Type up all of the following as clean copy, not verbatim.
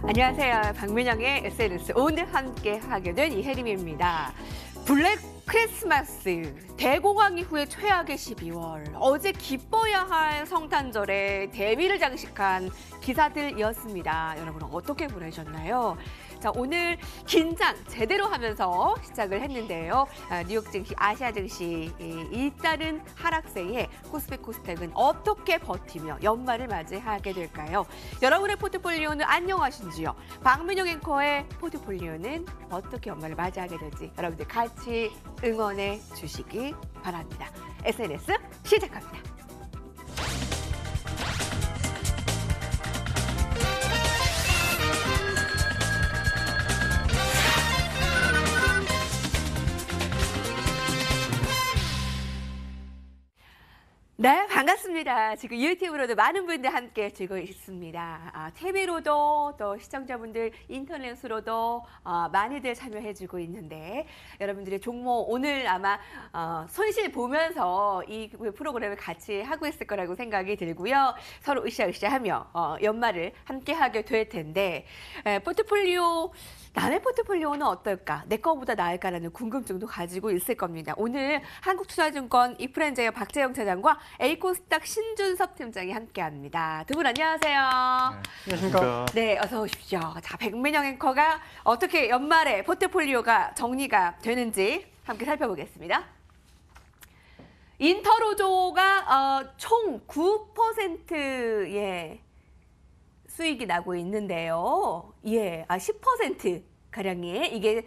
안녕하세요. 박민영의 SNS 오늘 함께 하게 된 이혜림입니다. 블랙 크리스마스, 대공황 이후의 최악의 12월, 어제 기뻐야 할 성탄절에 대미를 장식한 기사들이었습니다. 여러분 어떻게 보내셨나요? 자, 오늘 긴장 제대로 하면서 시작을 했는데요. 뉴욕 증시, 아시아 증시 잇따른 하락세에 코스피코스닥은 어떻게 버티며 연말을 맞이하게 될까요? 여러분의 포트폴리오는 안녕하신지요? 박민영 앵커의 포트폴리오는 어떻게 연말을 맞이하게 될지 여러분들 같이 응원해 주시기 바랍니다. SNS 시작합니다. 네, 반갑습니다. 지금 유튜브로도 많은 분들 함께 즐거워 있습니다. TV로도 또 시청자분들 인터넷으로도 많이들 참여해주고 있는데 여러분들의 종목 오늘 아마 손실 보면서 이 프로그램을 같이 하고 있을 거라고 생각이 들고요. 서로 으쌰으쌰하며 연말을 함께 하게 될 텐데 포트폴리오 남의 포트폴리오는 어떨까? 내 거보다 나을까라는 궁금증도 가지고 있을 겁니다. 오늘 한국투자증권 이프렌제어 박재영 차장과 에이코스닥 신준섭 팀장이 함께합니다. 두 분 안녕하세요. 안녕하십니까. 네, 어서 오십시오. 자, 백민영 앵커가 어떻게 연말에 포트폴리오가 정리가 되는지 함께 살펴보겠습니다. 인터로조가 총 9%의 수익이 나고 있는데요. 예, 10% 가량이 이게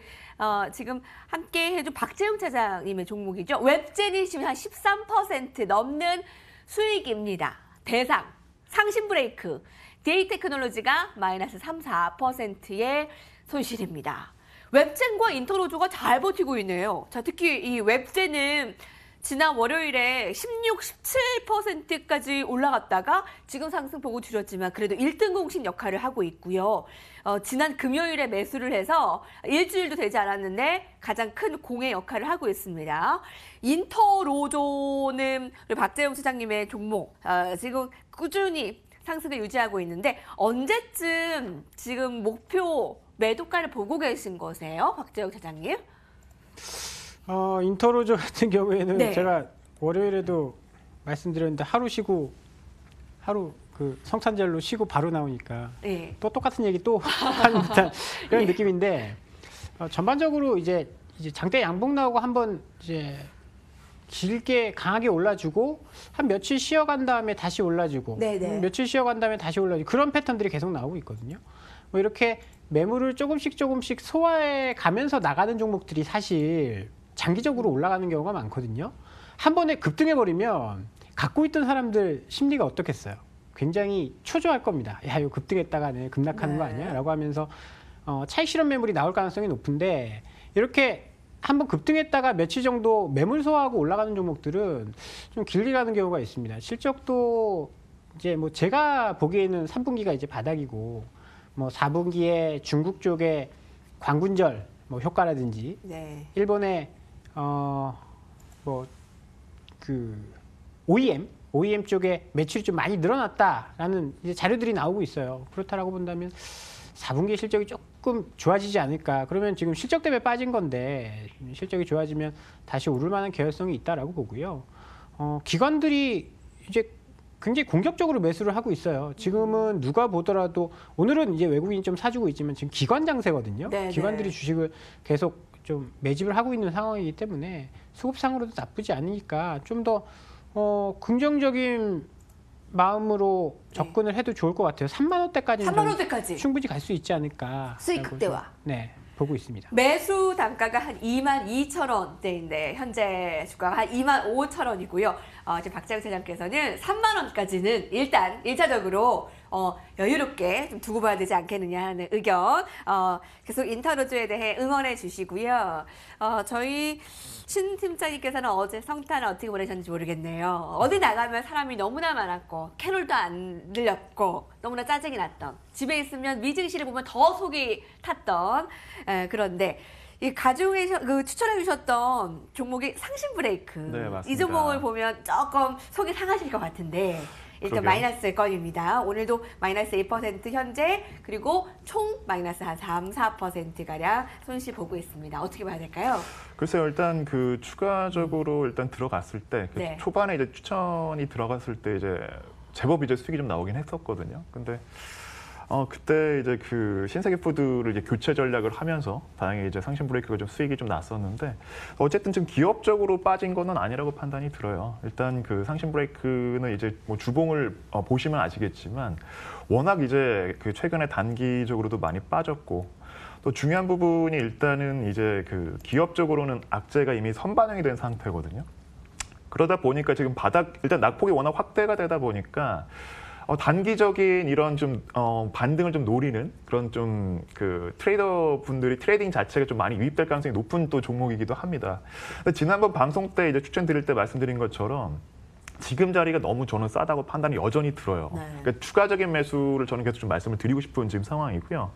지금 함께 해준 박재용 차장님의 종목이죠. 웹제닛이 한 13% 넘는 수익입니다. 대상, 상신 브레이크, 데이테크놀로지가 마이너스 3, 4%의 손실입니다. 웹젠과 인터로조가 잘 버티고 있네요. 자, 특히 이 웹젠은 지난 월요일에 16, 17%까지 올라갔다가 지금 상승폭은 줄였지만 그래도 1등 공신 역할을 하고 있고요. 지난 금요일에 매수를 해서 일주일도 되지 않았는데 가장 큰 공의 역할을 하고 있습니다. 인터로조는 우리 박재용 시장님의 종목 지금 꾸준히 상승을 유지하고 있는데 언제쯤 지금 목표 매도가를 보고 계신 거세요? 박재용 차장님? 인터로조 같은 경우에는 네. 제가 월요일에도 말씀드렸는데 하루 쉬고 하루 그 성탄절로 쉬고 바로 나오니까 네. 또 똑같은 얘기 또 하는 듯한 그런 예. 느낌인데 전반적으로 이제 장대 양봉 나오고 한번 이제 길게 강하게 올라주고 한 며칠 쉬어간 다음에 다시 올라주고 며칠 쉬어간 다음에 다시 올라주고 그런 패턴들이 계속 나오고 있거든요. 뭐 이렇게 매물을 조금씩 소화해 가면서 나가는 종목들이 사실 장기적으로 올라가는 경우가 많거든요. 한 번에 급등해버리면 갖고 있던 사람들 심리가 어떻겠어요? 굉장히 초조할 겁니다. 야, 이거 급등했다가 급락하는 거 아니야? 라고 하면서 차익 실현 매물이 나올 가능성이 높은데 이렇게 한번 급등했다가 며칠 정도 매물 소화하고 올라가는 종목들은 좀 길게 가는 경우가 있습니다. 실적도 이제 뭐 제가 보기에는 3분기가 이제 바닥이고 뭐 4분기에 중국 쪽에 광군절 뭐 효과라든지 일본의 뭐 그 OEM 쪽에 매출이 좀 많이 늘어났다라는 이제 자료들이 나오고 있어요. 그렇다라고 본다면 4분기 실적이 조금 좋아지지 않을까. 그러면 지금 실적 때문에 빠진 건데 실적이 좋아지면 다시 오를 만한 개연성이 있다라고 보고요. 기관들이 이제 굉장히 공격적으로 매수를 하고 있어요. 지금은 누가 보더라도 오늘은 이제 외국인이 좀 사주고 있지만 지금 기관 장세거든요. 기관들이 주식을 계속 좀 매집을 하고 있는 상황이기 때문에 수급상으로도 나쁘지 않으니까 좀 더 긍정적인 마음으로 접근을 해도 좋을 것 같아요. 3만 원대까지는 3만 원대까지 충분히 갈 수 있지 않을까. 수익 극대화. 네, 보고 있습니다. 매수 단가가 한 22,000원대인데 현재 주가가 한 25,000원이고요. 지금 박재영 차장께서는 3만 원까지는 일단 1차적으로 여유롭게 좀 두고 봐야 되지 않겠느냐 하는 의견 계속 인터로조에 대해 응원해 주시고요. 저희 신 팀장님께서는 어제 성탄을 어떻게 보내셨는지 모르겠네요. 어디 나가면 사람이 너무나 많았고 캐롤도 안 들렸고 너무나 짜증이 났던 집에 있으면 미증시를 보면 더 속이 탔던 그런데 이 가중에 추천해 주셨던 종목이 상신 브레이크. 네, 맞습니다. 이 종목을 보면 조금 속이 상하실 것 같은데 일단 그러게요. 마이너스일 건입니다. 오늘도 마이너스 1% 현재 그리고 총 마이너스 한 3, 4%가량 손실 보고 있습니다. 어떻게 봐야 될까요? 글쎄요, 일단 그 추가적으로 일단 들어갔을 때 네. 초반에 이제 추천이 들어갔을 때 이제 제법 이제 수익이 좀 나오긴 했었거든요. 근데 그때 이제 그 신세계푸드를 이제 교체 전략을 하면서 다행히 이제 상신 브레이크가 좀 수익이 좀 났었는데 어쨌든 지금 기업적으로 빠진 거는 아니라고 판단이 들어요. 일단 그 상신 브레이크는 이제 뭐 주봉을 보시면 아시겠지만 워낙 이제 그 최근에 단기적으로도 많이 빠졌고 또 중요한 부분이 일단은 이제 그 기업적으로는 악재가 이미 선반영이 된 상태거든요. 그러다 보니까 지금 일단 낙폭이 워낙 확대가 되다 보니까 단기적인 이런 좀 반등을 좀 노리는 그런 좀 그 트레이더 분들이 트레이딩 자체가 좀 많이 유입될 가능성이 높은 또 종목이기도 합니다. 근데 지난번 방송 때 이제 추천드릴 때 말씀드린 것처럼 지금 자리가 너무 저는 싸다고 판단이 여전히 들어요. 네. 그러니까 추가적인 매수를 저는 계속 좀 말씀을 드리고 싶은 지금 상황이고요.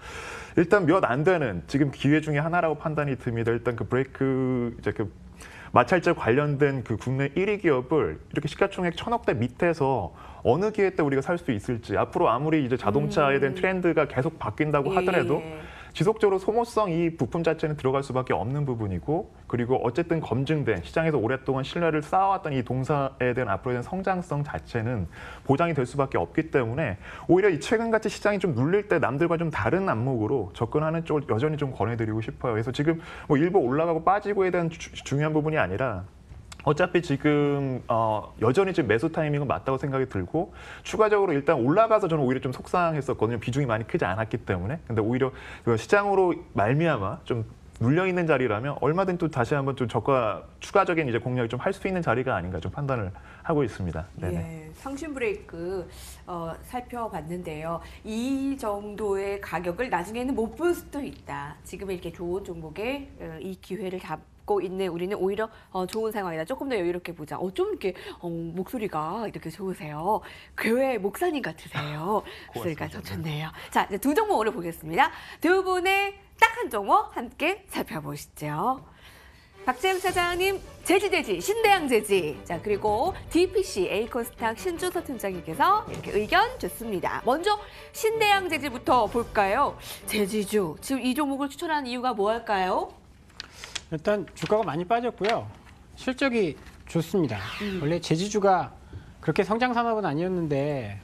일단 몇 안 되는 지금 기회 중에 하나라고 판단이 듭니다. 일단 그 브레이크 이제 그 마찰제 관련된 그 국내 1위 기업을 이렇게 시가총액 1,000억대 밑에서 어느 기회 때 우리가 살 수 있을지 앞으로 아무리 이제 자동차에 대한 트렌드가 계속 바뀐다고 하더라도 지속적으로 소모성 이 부품 자체는 들어갈 수밖에 없는 부분이고 그리고 어쨌든 검증된 시장에서 오랫동안 신뢰를 쌓아왔던 이 동사에 대한 앞으로의 성장성 자체는 보장이 될 수밖에 없기 때문에 오히려 이 최근같이 시장이 좀 눌릴 때 남들과 좀 다른 안목으로 접근하는 쪽을 여전히 좀 권해드리고 싶어요. 그래서 지금 뭐 일부 올라가고 빠지고에 대한 중요한 부분이 아니라 어차피 지금 여전히 지금 매수 타이밍은 맞다고 생각이 들고 추가적으로 일단 올라가서 저는 오히려 좀 속상했었거든요. 비중이 많이 크지 않았기 때문에. 근데 오히려 그 시장으로 말미암아 좀 눌려 있는 자리라면 얼마든 또 다시 한번 좀 저가 추가적인 이제 공략을 좀 할 수 있는 자리가 아닌가 좀 판단을 하고 있습니다. 네네. 예, 상신 브레이크 살펴봤는데요. 이 정도의 가격을 나중에는 못 볼 수도 있다. 지금 이렇게 좋은 종목에 이 기회를 잡고 있는 우리는 오히려 좋은 상황이다. 조금 더 여유롭게 보자. 좀 이렇게 목소리가 이렇게 좋으세요. 교회 목사님 같으세요. 목소리가 더 좋네요. 자, 이제 두 종목 오늘 보겠습니다. 두 분의 딱 한 종목 함께 살펴보시죠. 박재임 차장님, 제지제지, 신대양제지. 자, 그리고 DPC, 에이콘스탁 신주서 팀장님께서 이렇게 의견 줬습니다. 먼저 신대양제지부터 볼까요? 제지주, 지금 이 종목을 추천한 이유가 뭐일까요? 일단 주가가 많이 빠졌고요. 실적이 좋습니다. 원래 제지주가 그렇게 성장 산업은 아니었는데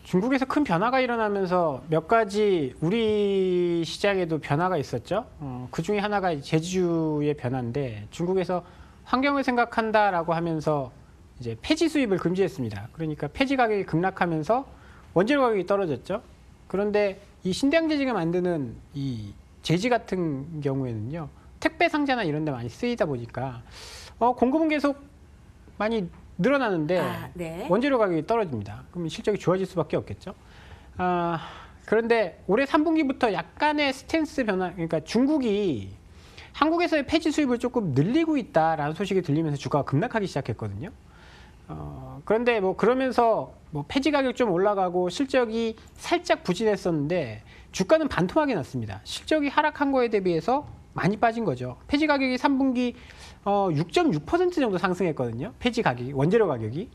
중국에서 큰 변화가 일어나면서 몇 가지 우리 시장에도 변화가 있었죠. 그 중에 하나가 제지주의 변화인데 중국에서 환경을 생각한다라고 하면서 이제 폐지 수입을 금지했습니다. 그러니까 폐지 가격이 급락하면서 원재료 가격이 떨어졌죠. 그런데 이 신대양제지가 만드는 이 제지 같은 경우에는요. 택배 상자나 이런 데 많이 쓰이다 보니까 공급은 계속 많이 늘어나는데 네. 원재료 가격이 떨어집니다. 그럼 실적이 좋아질 수밖에 없겠죠. 그런데 올해 3분기부터 약간의 스탠스 변화, 그러니까 중국이 한국에서의 폐지 수입을 조금 늘리고 있다라는 소식이 들리면서 주가가 급락하기 시작했거든요. 그런데 뭐 그러면서 뭐 폐지 가격 좀 올라가고 실적이 살짝 부진했었는데 주가는 반토막이 났습니다. 실적이 하락한 거에 대비해서 많이 빠진 거죠. 폐지 가격이 3분기 6.6% 정도 상승했거든요. 폐지 가격이, 원재료 가격이.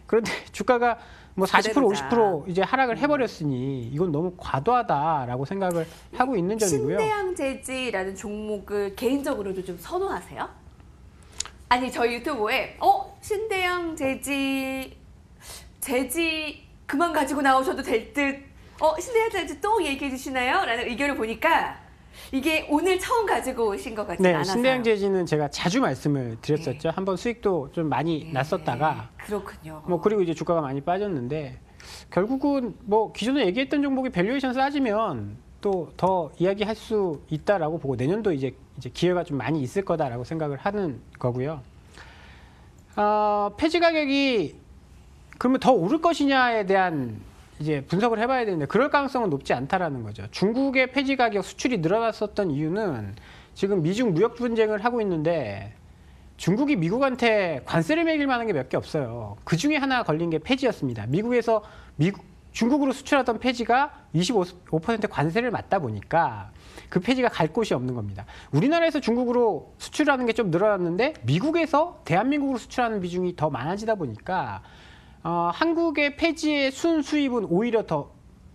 그런데 주가가 뭐 40%, 50% 이제 하락을 해버렸으니 이건 너무 과도하다라고 생각을 하고 있는 점이고요. 신대양제지라는 종목을 개인적으로도 좀 선호하세요? 아니, 저희 유튜브에 신대양제지 그만 가지고 나오셔도 될 듯. 신대양제지 또 얘기해 주시나요? 라는 의견을 보니까 이게 오늘 처음 가지고 오신 것 같지 않아서요. 신대양제지는 제가 자주 말씀을 드렸었죠. 한번 수익도 좀 많이 났었다가. 그렇군요. 뭐 그리고 이제 주가가 많이 빠졌는데 결국은 뭐 기존에 얘기했던 종목이 밸류에이션 싸지면 또 더 이야기할 수 있다라고 보고 내년도 이제 기회가 좀 많이 있을 거다라고 생각을 하는 거고요. 폐지 가격이 그러면 더 오를 것이냐에 대한 이제 분석을 해봐야 되는데 그럴 가능성은 높지 않다라는 거죠. 중국의 폐지 가격 수출이 늘어났었던 이유는 지금 미중 무역 분쟁을 하고 있는데 중국이 미국한테 관세를 매길 만한 게 몇 개 없어요. 그 중에 하나 걸린 게 폐지였습니다. 미국에서 중국으로 수출하던 폐지가 25% 관세를 맞다 보니까 그 폐지가 갈 곳이 없는 겁니다. 우리나라에서 중국으로 수출하는 게 좀 늘어났는데 미국에서 대한민국으로 수출하는 비중이 더 많아지다 보니까 한국의 폐지의 순수입은 오히려 더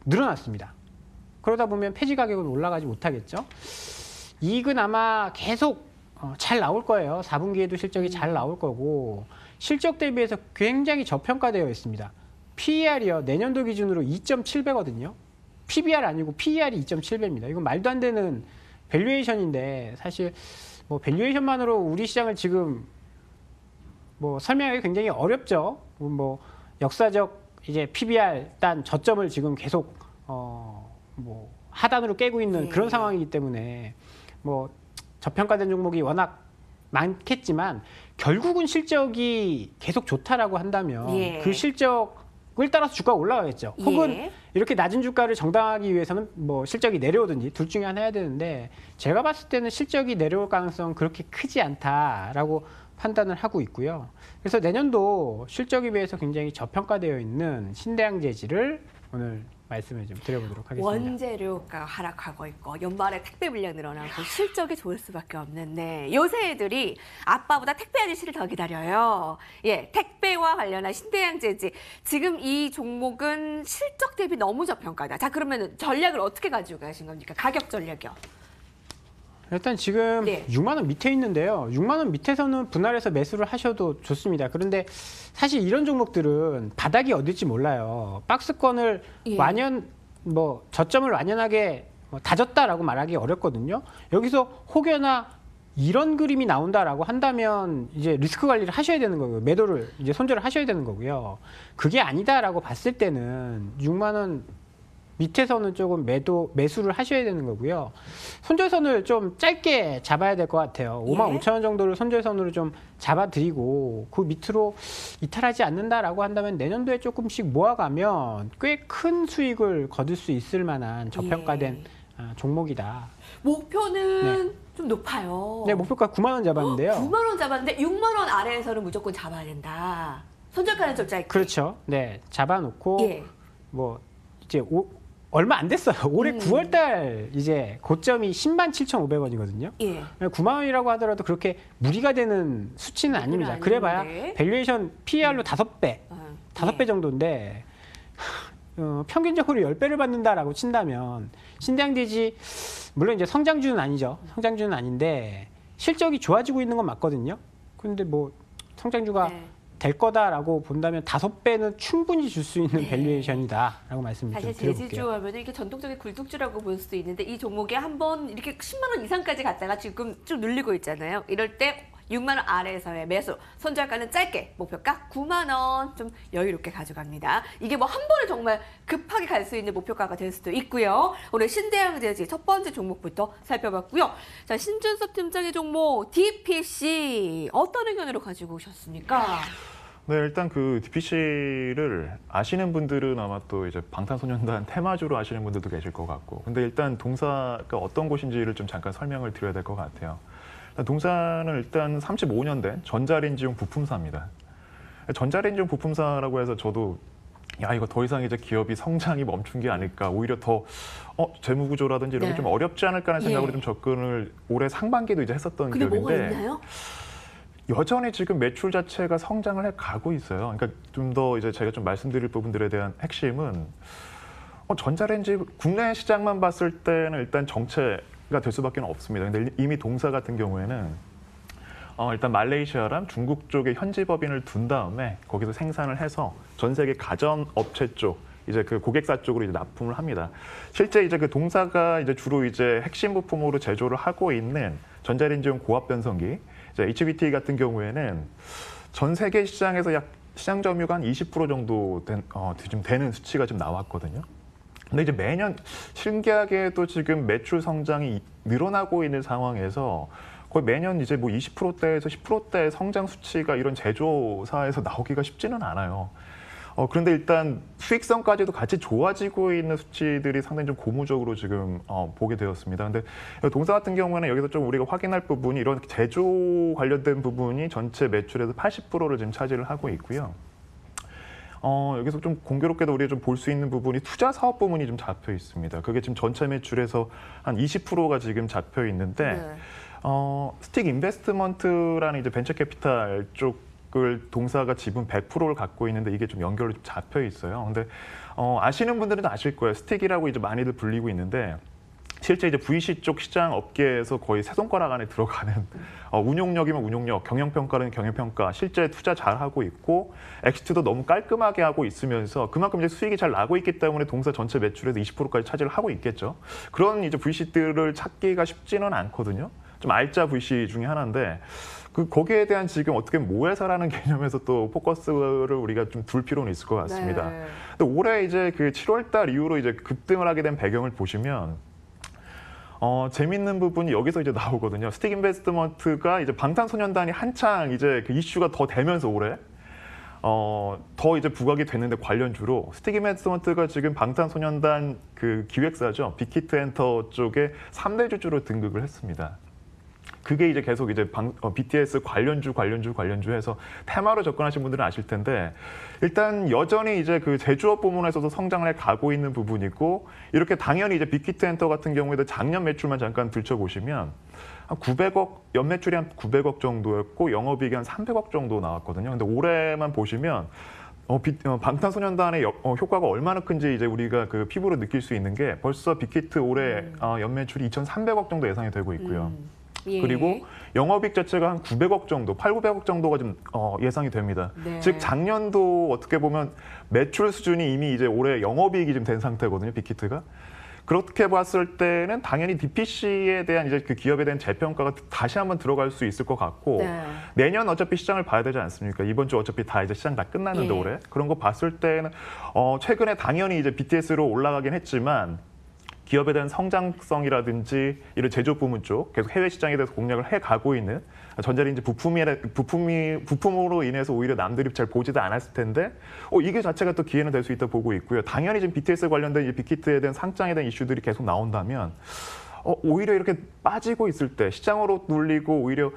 늘어났습니다. 그러다 보면 폐지 가격은 올라가지 못하겠죠. 이익은 아마 계속 잘 나올 거예요. 4분기에도 실적이 잘 나올 거고 실적 대비해서 굉장히 저평가되어 있습니다. PER이요. 내년도 기준으로 2.7배거든요. PBR 아니고 PER이 2.7배입니다. 이건 말도 안 되는 밸류에이션인데 사실 뭐 밸류에이션만으로 우리 시장을 지금 뭐 설명하기 굉장히 어렵죠. 뭐 역사적 이제 PBR 단 저점을 지금 계속 뭐 하단으로 깨고 있는 그런 상황이기 때문에 뭐 저평가된 종목이 워낙 많겠지만 결국은 실적이 계속 좋다라고 한다면 그 실적을 따라서 주가가 올라가겠죠. 혹은 이렇게 낮은 주가를 정당하기 위해서는 뭐 실적이 내려오든지 둘 중에 하나 해야 되는데 제가 봤을 때는 실적이 내려올 가능성은 그렇게 크지 않다라고 판단을 하고 있고요. 그래서 내년도 실적에 비해서 굉장히 저평가되어 있는 신대양재지를 오늘 말씀을 좀 드려보도록 하겠습니다. 원재료가 하락하고 있고 연말에 택배 물량 늘어나고 실적이 좋을 수밖에 없는데 요새 애들이 아빠보다 택배 아저씨를 더 기다려요. 예, 택배와 관련한 신대양재지 지금 이 종목은 실적 대비 너무 저평가다. 자, 그러면 전략을 어떻게 가지고 가신 겁니까? 가격 전략이요. 일단 지금 6만 원 밑에 있는데요. 6만 원 밑에서는 분할해서 매수를 하셔도 좋습니다. 그런데 사실 이런 종목들은 바닥이 어딜지 몰라요. 박스권을 저점을 완연하게 다졌다라고 말하기 어렵거든요. 여기서 혹여나 이런 그림이 나온다라고 한다면 이제 리스크 관리를 하셔야 되는 거고요. 매도를 이제 손절을 하셔야 되는 거고요. 그게 아니다라고 봤을 때는 6만 원 밑에서는 조금 매수를 하셔야 되는 거고요. 손절선을 좀 짧게 잡아야 될 것 같아요. 5만 5천 원 정도를 손절선으로 좀 잡아드리고 그 밑으로 이탈하지 않는다라고 한다면 내년도에 조금씩 모아가면 꽤 큰 수익을 거둘 수 있을 만한 저평가된 종목이다. 목표는 좀 높아요. 네, 목표가 9만 원 잡았는데요. 9만 원 잡았는데 6만 원 아래에서는 무조건 잡아야 된다. 손절가는 좀 짧게. 그렇죠. 네, 잡아놓고 뭐 이제 얼마 안 됐어요. 올해 9월 달 이제 고점이 10만 7,500원이거든요. 9만 원이라고 하더라도 그렇게 무리가 되는 수치는 아닙니다. 그래봐야 밸류에이션 PER로 5배, 5배 정도인데 평균적으로 10배를 받는다라고 친다면 신대양재지 물론 이제 성장주는 아니죠. 성장주는 아닌데 실적이 좋아지고 있는 건 맞거든요. 그런데 뭐 성장주가 될 거다라고 본다면 5배는 충분히 줄 수 있는 밸류에이션이다라고 말씀을 좀 드려볼게요. 사실 제지주 하면 이게 전통적인 굴뚝주라고 볼 수도 있는데 이 종목에 한번 이렇게 10만 원 이상까지 갔다가 지금 쭉 눌리고 있잖아요. 이럴 때 6만 원 아래에서의 매수, 손절가는 짧게, 목표가 9만 원 좀 여유롭게 가져갑니다. 이게 뭐 한 번에 정말 급하게 갈 수 있는 목표가가 될 수도 있고요. 오늘 신대양재지 첫 번째 종목부터 살펴봤고요. 자, 신준섭 팀장의 종목 DPC 어떤 의견으로 가지고 오셨습니까? 네, 일단 그 DPC를 아시는 분들은 아마 또 이제 방탄소년단 테마주로 아시는 분들도 계실 것 같고, 근데 일단 동사가 어떤 곳인지를 좀 잠깐 설명을 드려야 될 것 같아요. 동사는 일단 35년 된 전자레인지용 부품사입니다. 전자레인지용 부품사라고 해서 저도 이거 더 이상 이제 기업이 성장이 멈춘 게 아닐까, 오히려 더 재무구조라든지 이런 게 좀 어렵지 않을까 하는 생각으로 좀 접근을 올해 상반기에도 이제 했었던 근데 기업인데. 뭐가 있나요? 여전히 지금 매출 자체가 성장을 해 가고 있어요. 그러니까 좀 더 이제 제가 좀 말씀드릴 부분들에 대한 핵심은 전자레인지 국내 시장만 봤을 때는 일단 정체가 될 수밖에 없습니다. 근데 이미 동사 같은 경우에는 일단 말레이시아랑 중국 쪽에 현지 법인을 둔 다음에 거기서 생산을 해서 전 세계 가전업체 쪽 이제 그 고객사 쪽으로 이제 납품을 합니다. 실제 이제 그 동사가 이제 주로 이제 핵심 부품으로 제조를 하고 있는 전자레인지용 고압 변성기 HBT 같은 경우에는 전 세계 시장에서 약 시장 점유가 한 20% 정도 지금 되는 수치가 좀 나왔거든요. 근데 이제 매년 신기하게도 지금 매출 성장이 늘어나고 있는 상황에서 거의 매년 이제 뭐 20%대에서 10%대 성장 수치가 이런 제조사에서 나오기가 쉽지는 않아요. 그런데 일단 수익성까지도 같이 좋아지고 있는 수치들이 상당히 좀 고무적으로 지금 보게 되었습니다. 근데 동사 같은 경우는 여기서 좀 우리가 확인할 부분이 이런 제조 관련된 부분이 전체 매출에서 80%를 지금 차지를 하고 있고요. 여기서 좀 공교롭게도 우리가 좀 볼 수 있는 부분이 투자 사업 부문이 좀 잡혀 있습니다. 그게 지금 전체 매출에서 한 20%가 지금 잡혀 있는데 네. 스틱 인베스트먼트라는 이제 벤처 캐피탈 쪽을 동사가 지분 100%를 갖고 있는데 이게 좀 연결로 좀 잡혀 있어요. 근데 아시는 분들은 아실 거예요. 스틱이라고 이제 많이들 불리고 있는데 실제 이제 VC 쪽 시장 업계에서 거의 세 손가락 안에 들어가는 운용력이면 운용력, 경영평가는 경영평가, 실제 투자 잘 하고 있고 엑시트도 너무 깔끔하게 하고 있으면서 그만큼 이제 수익이 잘 나고 있기 때문에 동사 전체 매출에서 20%까지 차지를 하고 있겠죠. 그런 이제 VC들을 찾기가 쉽지는 않거든요. 좀 알짜 VC 중에 하나인데 거기에 대한 지금 어떻게 모회사라는 개념에서 또 포커스를 우리가 좀 둘 필요는 있을 것 같습니다. 네. 근데 올해 이제 그 7월달 이후로 이제 급등을 하게 된 배경을 보시면. 재밌는 부분이 여기서 이제 나오거든요. 스틱 인베스트먼트가 이제 방탄소년단이 한창 이제 그 이슈가 더 되면서 올해 더 이제 부각이 됐는데 관련주로 스틱 인베스트먼트가 지금 방탄소년단 그 기획사죠. 빅히트 엔터 쪽에 3대 주주로 등극을 했습니다. 그게 이제 계속 이제 BTS 관련주 해서 테마로 접근하신 분들은 아실 텐데 일단 여전히 이제 그 제조업 부문에서도 성장을 해 가고 있는 부분이고 이렇게 당연히 이제 빅히트 엔터 같은 경우에도 작년 매출만 잠깐 들춰보시면 한 900억, 연매출이 한 900억 정도였고 영업이익이 한 300억 정도 나왔거든요. 근데 올해만 보시면 방탄소년단의 효과가 얼마나 큰지 이제 우리가 그 피부로 느낄 수 있는 게 벌써 빅히트 올해 연매출이 2,300억 정도 예상이 되고 있고요. 예. 그리고 영업이익 자체가 한 900억 정도, 8,900억 정도가 좀 예상이 됩니다. 네. 즉 작년도 어떻게 보면 매출 수준이 이미 이제 올해 영업이익이 좀 된 상태거든요, 빅히트가. 그렇게 봤을 때는 당연히 DPC에 대한 이제 그 기업에 대한 재평가가 다시 한번 들어갈 수 있을 것 같고 네. 내년 어차피 시장을 봐야 되지 않습니까? 이번 주 어차피 다 이제 시장 다 끝났는데 예. 올해 그런 거 봤을 때는 최근에 당연히 이제 BTS로 올라가긴 했지만. 기업에 대한 성장성이라든지 이런 제조 부문 쪽 계속 해외 시장에 대해서 공략을 해 가고 있는 전자레인지 부품으로 인해서 오히려 남들이 잘 보지도 않았을 텐데 이게 자체가 또 기회는 될 수 있다 보고 있고요. 당연히 지금 BTS 관련된 빅히트에 대한 상장에 대한 이슈들이 계속 나온다면 오히려 이렇게 빠지고 있을 때 시장으로 눌리고 오히려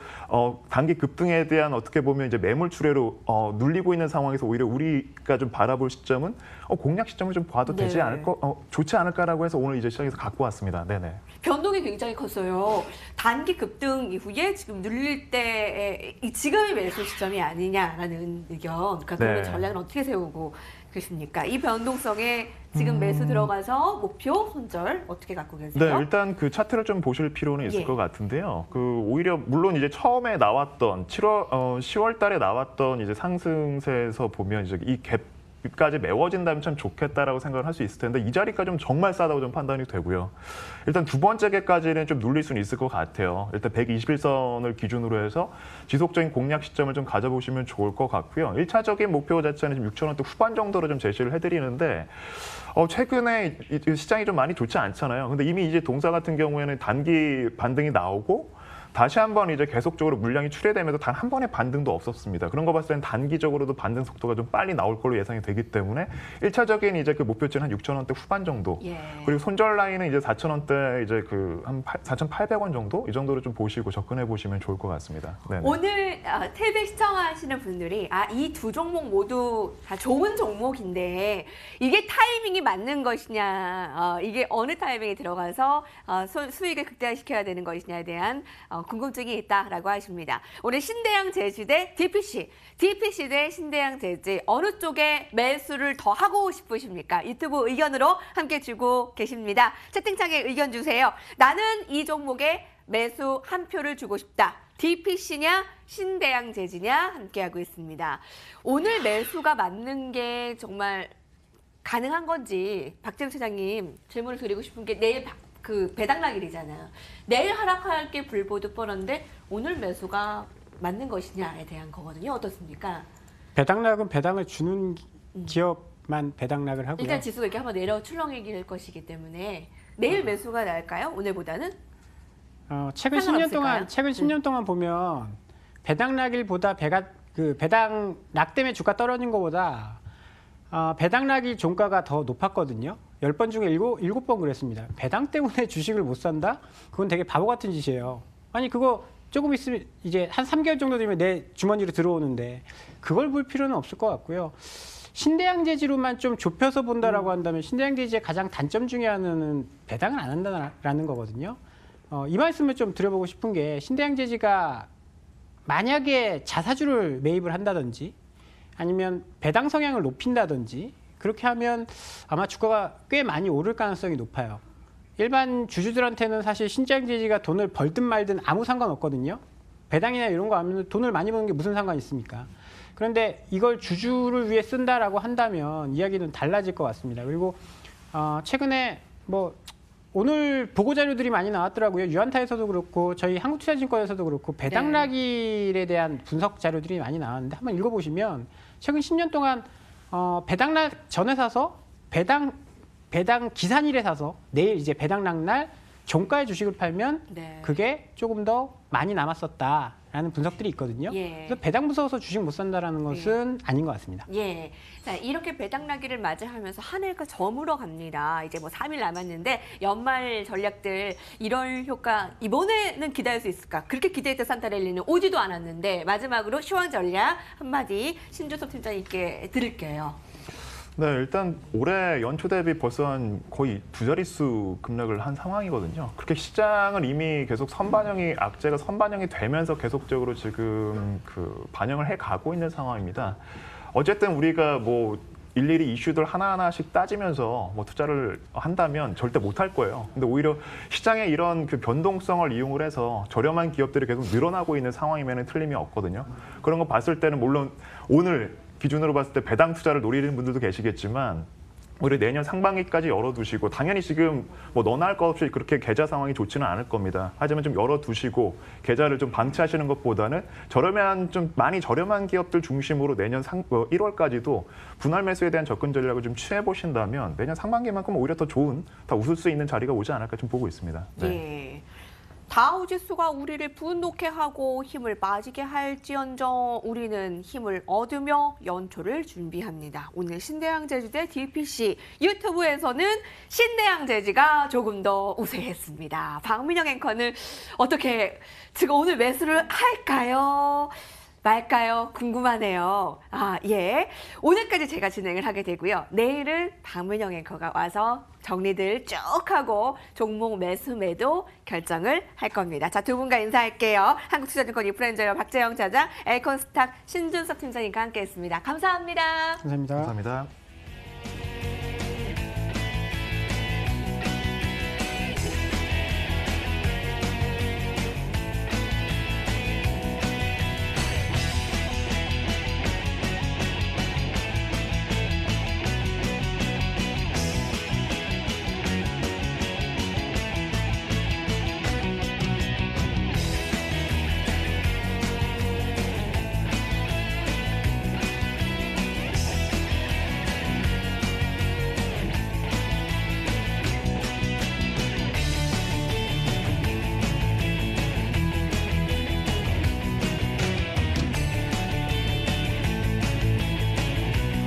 단기 급등에 대한 어떻게 보면 이제 매물 추례로 눌리고 있는 상황에서 오히려 우리가 좀 바라볼 시점은 공략 시점을 좀 봐도 되지 네. 않을까 좋지 않을까라고 해서 오늘 이제 시장에서 갖고 왔습니다. 네네. 변동이 굉장히 컸어요. 단기 급등 이후에 지금 눌릴 때 지금의 매수 시점이 아니냐라는 의견. 그러니까 그런 네. 전략을 어떻게 세우고 계십니까? 이 변동성에 지금 매수 들어가서 목표 손절 어떻게 갖고 계세요? 네, 일단 그 차트를 좀 보실 필요는 있을 예. 것 같은데요. 그 오히려 물론 이제 처음에 나왔던 10월 달에 나왔던 이제 상승세에서 보면 이제 이 갭까지 메워진다면 참 좋겠다라고 생각을 할 수 있을 텐데 이 자리까지 좀 정말 싸다고 좀 판단이 되고요. 일단 두 번째 갭까지는 좀 눌릴 수는 있을 것 같아요. 일단 121선을 기준으로 해서 지속적인 공략 시점을 좀 가져보시면 좋을 것 같고요. 1차적인 목표 자체는 지금 6,000원대 후반 정도로 좀 제시를 해드리는데 최근에 시장이 좀 많이 좋지 않잖아요. 근데 이미 이제 동사 같은 경우에는 단기 반등이 나오고 다시 한번 이제 계속적으로 물량이 출회되면서 단 한 번의 반등도 없었습니다. 그런 거 봤을 때는 단기적으로도 반등 속도가 좀 빨리 나올 걸로 예상이 되기 때문에 1차적인 이제 그 목표치는 한 6,000원대 후반 정도. 예. 그리고 손절 라인은 이제 4,000원대 이제 그 한 4,800원 정도 이 정도로 좀 보시고 접근해 보시면 좋을 것 같습니다. 네네. 오늘 TV 시청하시는 분들이 이 두 종목 모두 다 좋은 종목인데 이게 타이밍이 맞는 것이냐, 이게 어느 타이밍에 들어가서 수익을 극대화시켜야 되는 것이냐에 대한 궁금증이 있다라고 하십니다. 오늘 신대양 제주 대 DPC, DPC 대 신대양 제주 어느 쪽에 매수를 더 하고 싶으십니까? 유튜브 의견으로 함께 주고 계십니다. 채팅창에 의견 주세요. 나는 이 종목에 매수 한 표를 주고 싶다. DPC냐 신대양 제주냐 함께하고 있습니다. 오늘 매수가 맞는 게 정말 가능한 건지 박재우 차장님 질문을 드리고 싶은 게 내일 그 배당락일이잖아요. 내일 하락할 게 불보듯 뻔한데 오늘 매수가 맞는 것이냐에 대한 거거든요. 어떻습니까? 배당락은 배당을 주는 기업만 배당락을 하고요. 일단 지수가 이렇게 한번 내려 출렁일 것이기 때문에 내일 매수가 나을까요? 오늘보다는? 최근 상관없을까요? 10년 동안 보면 배당락일보다 배당락 때문에 주가 떨어진 것보다 배당락일 종가가 더 높았거든요. 10번 중에 7번 그랬습니다. 배당 때문에 주식을 못 산다? 그건 되게 바보 같은 짓이에요. 아니 그거 조금 있으면 이제 한 3개월 정도 되면 내 주머니로 들어오는데 그걸 볼 필요는 없을 것 같고요. 신대양제지로만 좀 좁혀서 본다라고 한다면 신대양제지의 가장 단점 중에 하나는 배당을 안 한다라는 거거든요. 이 말씀을 좀 드려보고 싶은 게 신대양제지가 만약에 자사주를 매입을 한다든지 아니면 배당 성향을 높인다든지 그렇게 하면 아마 주가가 꽤 많이 오를 가능성이 높아요. 일반 주주들한테는 사실 신대양제지가 돈을 벌든 말든 아무 상관없거든요. 배당이나 이런 거 하면 돈을 많이 버는 게 무슨 상관이 있습니까? 그런데 이걸 주주를 위해 쓴다라고 한다면 이야기는 달라질 것 같습니다. 그리고 최근에 뭐 오늘 보고 자료들이 많이 나왔더라고요. 유한타에서도 그렇고 저희 한국투자증권에서도 그렇고 배당락일에 대한 분석 자료들이 많이 나왔는데 한번 읽어보시면 최근 10년 동안 배당락 전에 사서 배당 기산일에 사서 내일 이제 배당락 날 종가의 주식을 팔면 그게 조금 더 많이 남았었다라는 분석들이 있거든요. 그래서 배당 무서워서 주식 못 산다라는 것은 아닌 것 같습니다. 예. 자, 이렇게 배당나기를 맞이하면서 한 해가 저물어 갑니다. 이제 뭐 3일 남았는데 연말 전략들 이럴 효과 이번에는 기대할 수 있을까? 그렇게 기대했던 산타랠리는 오지도 않았는데 마지막으로 시황 전략 한마디 신준섭 팀장님께 드릴게요. 네, 일단 올해 연초 대비 벌써 한 거의 2자릿수 급락을 한 상황이거든요. 그렇게 시장은 이미 계속 악재가 선반영이 되면서 계속적으로 지금 반영을 해가고 있는 상황입니다. 어쨌든 우리가 뭐 일일이 이슈들 하나하나씩 따지면서 뭐 투자를 한다면 절대 못할 거예요. 근데 오히려 시장의 이런 변동성을 이용을 해서 저렴한 기업들이 계속 늘어나고 있는 상황이면 틀림이 없거든요. 그런 거 봤을 때는 물론 오늘 기준으로 봤을 때 배당 투자를 노리는 분들도 계시겠지만 우리 내년 상반기까지 열어두시고 당연히 지금 뭐 너나 할 것 없이 그렇게 계좌 상황이 좋지는 않을 겁니다. 하지만 좀 열어두시고 계좌를 좀 방치하시는 것보다는 좀 많이 저렴한 기업들 중심으로 내년 1월까지도 분할 매수에 대한 접근 전략을 좀 취해보신다면 내년 상반기만큼 오히려 더 좋은, 더 웃을 수 있는 자리가 오지 않을까 좀 보고 있습니다. 네. 예. 다우지수가 우리를 분노케 하고 힘을 빠지게 할지언정 우리는 힘을 얻으며 연초를 준비합니다. 오늘 신대양제지 대 DPC 유튜브에서는 신대양제지가 조금 더 우세했습니다. 박민영 앵커는 어떻게 지금 오늘 매수를 할까요? 말까요? 궁금하네요. 예. 오늘까지 제가 진행을 하게 되고요. 내일은 박민영 앵커가 와서 정리들 쭉 하고 종목 매수 매도 결정을 할 겁니다. 자, 두 분과 인사할게요. 한국투자증권 이프렌저의 박재영 차장, 엘콘스탁 신준섭 팀장님과 함께했습니다. 감사합니다. 감사합니다. 감사합니다.